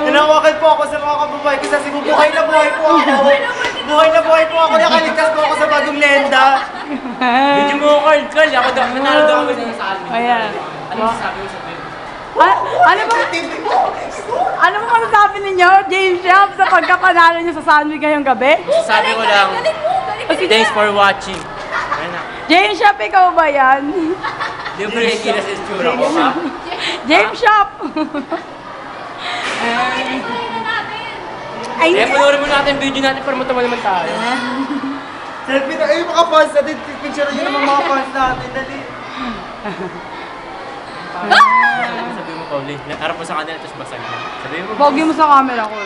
Nanawagan po ako sa mga kababae ko kasi buhay na buhay po ako. Buhay na buhay po ako. Nakaligtas po ako sa bagong lenda. Medyo mo Carl, ako daw, nanalo daw ako sa saan. Ayan. Ano sasabi mo sa pwede? Ano ba masasabi ninyo, James Shop, sa pagkapanalo niyo sa Sunway ngayong gabi? Sabi ko lang, thanks for watching. Ayan na. James Shop, ikaw ba yan? Di mo nakikita sa itsura ko, ha? James Shop! Ay, Eh, panoorin mo natin video natin para matawa naman tayo. Selfie na. Eh, mga fans natin. Picture nyo naman mga fans natin. Dali. Sabi mo, Pauli, harap mo sa kanila, tapos basag na. Sabi mo, pogi mo sa camera ko.